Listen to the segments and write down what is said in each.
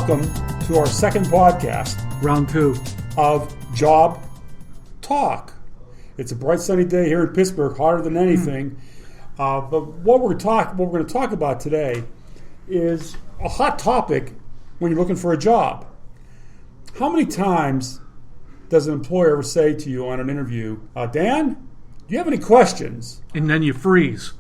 welcome to our second podcast, Round 2 of Job Talk. It's a bright sunny day here in Pittsburgh, hotter than anything. But what we're going to talk about today is a hot topic when you're looking for a job. How many times does an employer ever say to you on an interview, Dan, do you have any questions? And then you freeze.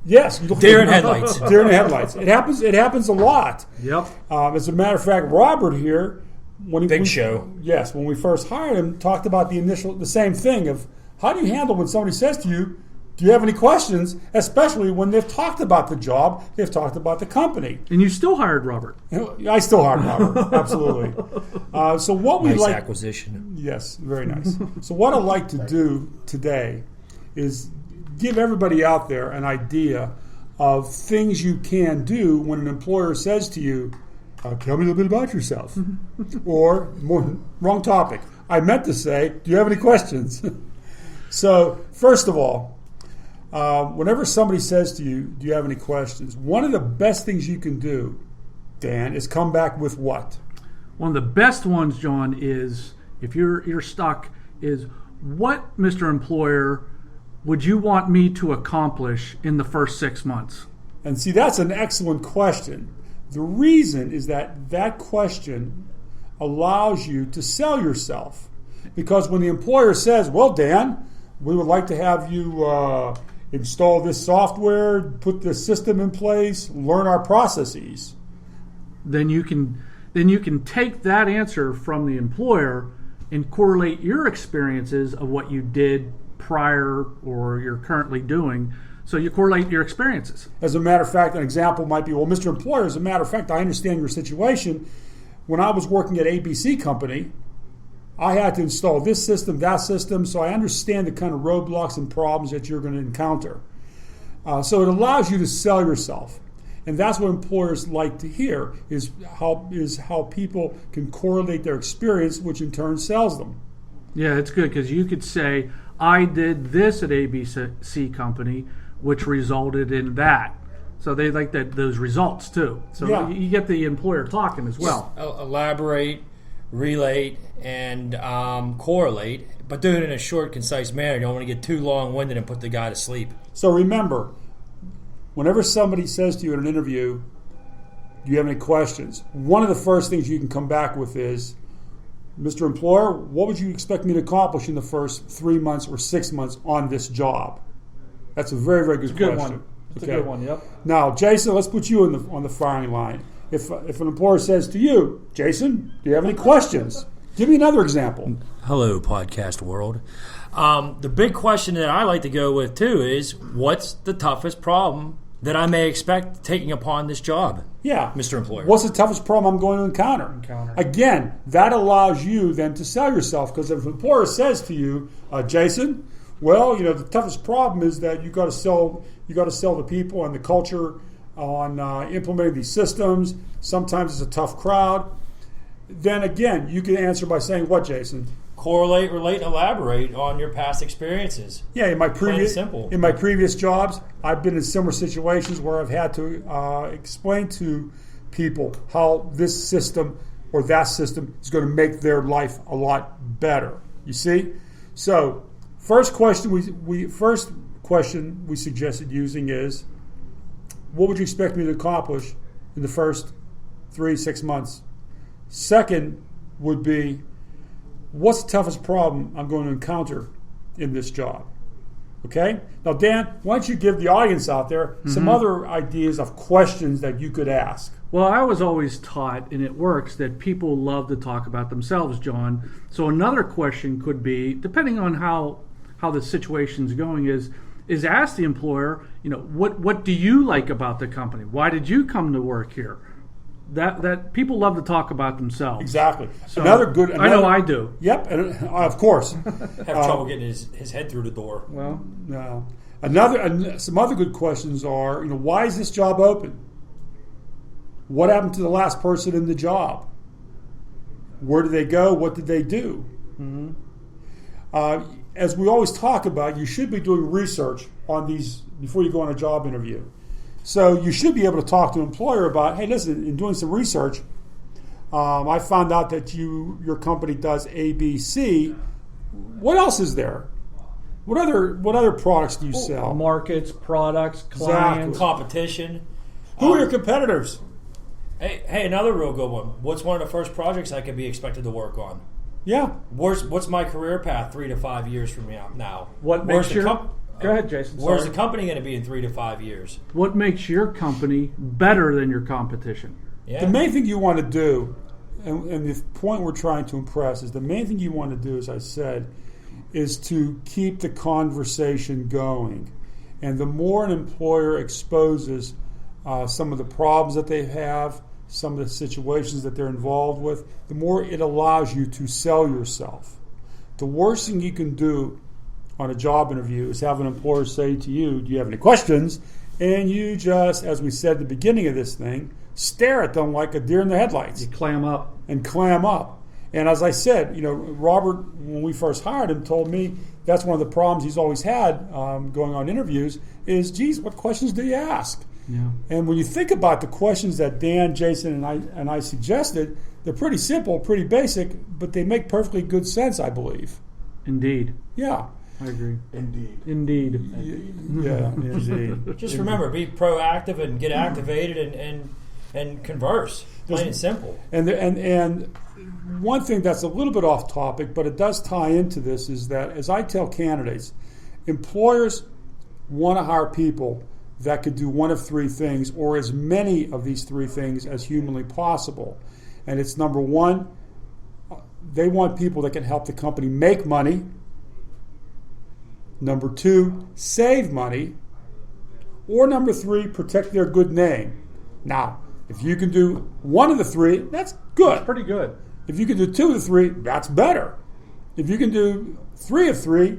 Yes. Deer in headlights. Deer in headlights. It happens a lot. Yep. As a matter of fact, Robert here, when we first hired him, talked about the same thing of how do you handle when somebody says to you, do you have any questions? Especially when they've talked about the job, they've talked about the company. And you still hired Robert. I still hired Robert, absolutely. So what we nice acquisition. Yes, very nice. So what I'd like to do today is give everybody out there an idea of things you can do when an employer says to you, tell me a little bit about yourself. Or, wrong topic. I meant to say, do you have any questions? So, first of all, whenever somebody says to you, do you have any questions, one of the best things you can do, Dan, is come back with what? One of the best ones, John, is, if you're stuck, is what, Mr. Employer, would you want me to accomplish in the first 6 months? And see, that's an excellent question. The reason is that question allows you to sell yourself. Because when the employer says, well, Dan, we would like to have you install this software, put this system in place, learn our processes. Then you can take that answer from the employer and correlate your experiences of what you did prior or you're currently doing. So you correlate your experiences. As a matter of fact, an example might be, well, Mr. Employer, as a matter of fact, I understand your situation. When I was working at ABC Company, I had to install this system, that system, so I understand the kind of roadblocks and problems that you're going to encounter. So it allows you to sell yourself. And that's what employers like to hear, is how people can correlate their experience, which in turn sells them. Yeah, it's good because you could say, I did this at ABC Company, which resulted in that. So they like those results too. So yeah. You get the employer talking as well. Elaborate, relate, and correlate, but do it in a short, concise manner. You don't want to get too long-winded and put the guy to sleep. So remember, whenever somebody says to you in an interview, do you have any questions? One of the first things you can come back with is, Mr. Employer, what would you expect me to accomplish in the first 3 months or 6 months on this job? That's a very, very good question. One. It's a good one, yep. Now, Jason, let's put you on the firing line. If an employer says to you, Jason, do you have any questions? Give me another example. Hello, podcast world. The big question that I like to go with, too, is what's the toughest problem that I may expect taking upon this job? Yeah. Mr. Employer. What's the toughest problem I'm going to encounter? Again, that allows you then to sell yourself, because if an employer says to you, Jason, well, the toughest problem is that you got to sell the people and the culture on implementing these systems. Sometimes it's a tough crowd. Then again, you can answer by saying what, Jason? Correlate, relate, and elaborate on your past experiences. Yeah, in my previous jobs, I've been in similar situations where I've had to explain to people how this system or that system is going to make their life a lot better. You see? So, first question we suggested using is, what would you expect me to accomplish in the first 3-6 months? Second would be, what's the toughest problem I'm going to encounter in this job? Okay? Now, Dan, why don't you give the audience out there some other ideas of questions that you could ask? Well, I was always taught, and it works, that people love to talk about themselves, John. So another question could be, depending on how the situation's going, is ask the employer, what do you like about the company? Why did you come to work here? That people love to talk about themselves. Exactly. So, I know I do. Yep, and of course. Have trouble getting his head through the door. Well, no. Some other good questions are, why is this job open? What happened to the last person in the job? Where did they go? What did they do? Mm-hmm. As we always talk about, you should be doing research on these before you go on a job interview. So you should be able to talk to an employer about, hey, listen, in doing some research, I found out that your company does ABC. What else is there? What other products do you sell? Markets, products, clients. Exactly. Competition. Who are your competitors? Hey, another real good one. What's one of the first projects I could be expected to work on? Yeah. What's my career path 3 to 5 years from now? What makes your go ahead, Jason. Where's sorry. the company going to be in 3 to 5 years? What makes your company better than your competition? Yeah. The main thing you want to do, and the point we're trying to impress is the main thing you want to do, as I said, is to keep the conversation going. And the more an employer exposes some of the problems that they have, some of the situations that they're involved with, the more it allows you to sell yourself. The worst thing you can do on a job interview is have an employer say to you, do you have any questions? And you just, as we said at the beginning of this thing, stare at them like a deer in the headlights. You clam up. And clam up. And as I said, Robert, when we first hired him, told me that's one of the problems he's always had going on interviews is, geez, what questions do you ask? Yeah. And when you think about the questions that Dan, Jason, and I suggested, they're pretty simple, pretty basic, but they make perfectly good sense, I believe. Indeed. Yeah. I agree. Indeed. Yeah, indeed. Just remember, be proactive and get activated and converse. Plain and simple. And one thing that's a little bit off topic, but it does tie into this, is that as I tell candidates, employers want to hire people that could do one of three things, or as many of these three things as humanly possible. And it's number one, they want people that can help the company make money. Number two, save money. Or number three, protect their good name. Now, if you can do one of the three, that's good. That's pretty good. If you can do two of the three, that's better. If you can do three of three,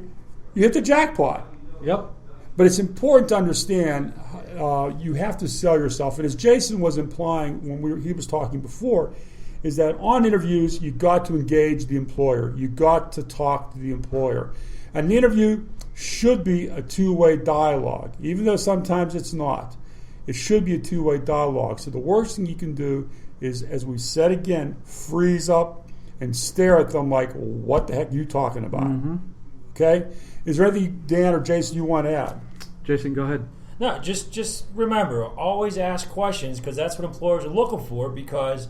you hit the jackpot. Yep. But it's important to understand you have to sell yourself. And as Jason was implying when he was talking before, is that on interviews, you got to engage the employer. You got to talk to the employer. An interview should be a two-way dialogue, even though sometimes it's not. It should be a two-way dialogue. So the worst thing you can do is, as we said again, freeze up and stare at them like, what the heck are you talking about? Mm-hmm. Okay? Is there anything, Dan or Jason, you want to add? Jason, go ahead. No, just remember, always ask questions, because that's what employers are looking for, because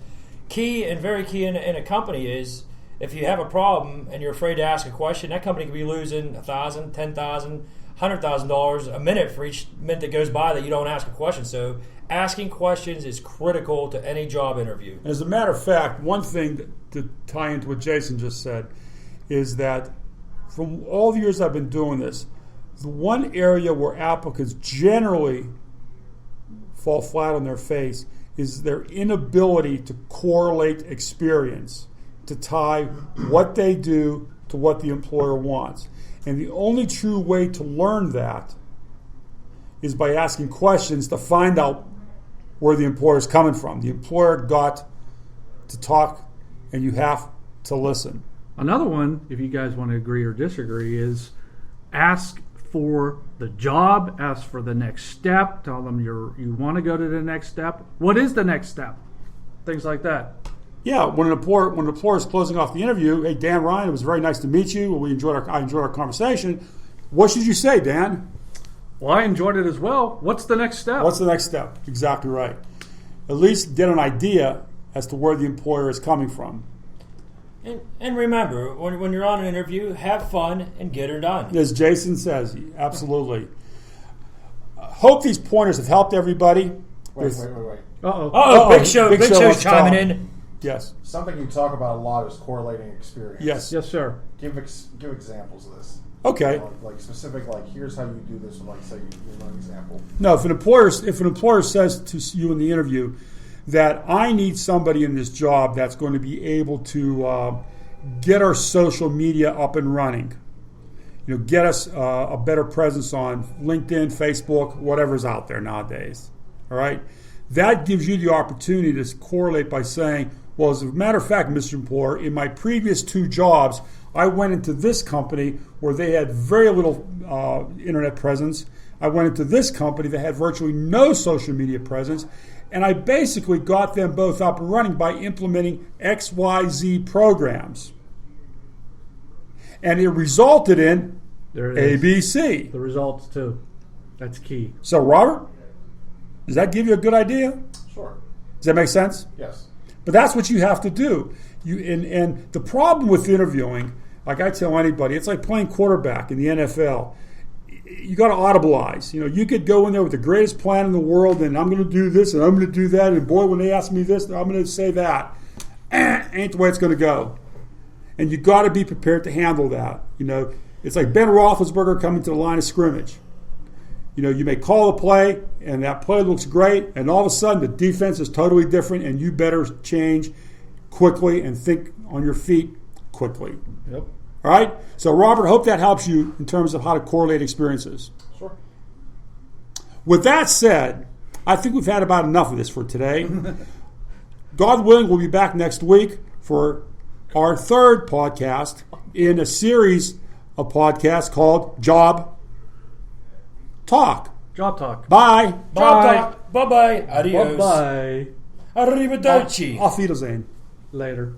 very key in a company is, if you have a problem and you're afraid to ask a question, that company could be losing $1,000, $10,000, $100,000 a minute for each minute that goes by that you don't ask a question. So asking questions is critical to any job interview. As a matter of fact, one thing to tie into what Jason just said is that from all the years I've been doing this, the one area where applicants generally fall flat on their face is their inability to correlate experience, to tie what they do to what the employer wants. And the only true way to learn that is by asking questions to find out where the employer is coming from. The employer got to talk, and you have to listen. Another one, if you guys want to agree or disagree, is ask for the job, ask for the next step, tell them you want to go to the next step. What is the next step? Things like that. Yeah, when an employer is closing off the interview, hey, Dan Ryan, it was very nice to meet you. I enjoyed our conversation. What should you say, Dan? Well, I enjoyed it as well. What's the next step? What's the next step? Exactly right. At least get an idea as to where the employer is coming from. And remember, when you're on an interview, have fun and get her done. As Jason says, absolutely. Hope these pointers have helped everybody. Wait. Uh-oh. Big Show's chiming in. Yes. Something you talk about a lot is correlating experience. Yes. Yes, sir. Give examples of this. Okay. Like specific, like here's how you do this. Like say you an example. No, if an employer says to you in the interview that I need somebody in this job that's going to be able to get our social media up and running, get us a better presence on LinkedIn, Facebook, whatever's out there nowadays. All right, that gives you the opportunity to correlate by saying, well, as a matter of fact, Mr. Employer, in my previous two jobs, I went into this company where they had very little internet presence. I went into this company that had virtually no social media presence, And I basically got them both up and running by implementing XYZ programs. And it resulted in There it is. ABC. The results too. That's key. So, Robert, does that give you a good idea? Sure. Does that make sense? Yes. But that's what you have to do. And the problem with interviewing, like I tell anybody, it's like playing quarterback in the NFL. You got to audibilize. You could go in there with the greatest plan in the world, and I'm going to do this, and I'm going to do that, and boy, when they ask me this, I'm going to say that. Ain't the way it's going to go. And you got to be prepared to handle that. It's like Ben Roethlisberger coming to the line of scrimmage. You may call a play, and that play looks great, and all of a sudden the defense is totally different, and you better change quickly and think on your feet quickly. Yep. All right? So, Robert, hope that helps you in terms of how to correlate experiences. Sure. With that said, I think we've had about enough of this for today. God willing, we'll be back next week for our third podcast in a series of podcasts called Job Talk. Job talk. Bye. Job Bye. talk. Bye-bye. Adios. Bye-bye. Arrivederci. Auf Wiedersehen. Later.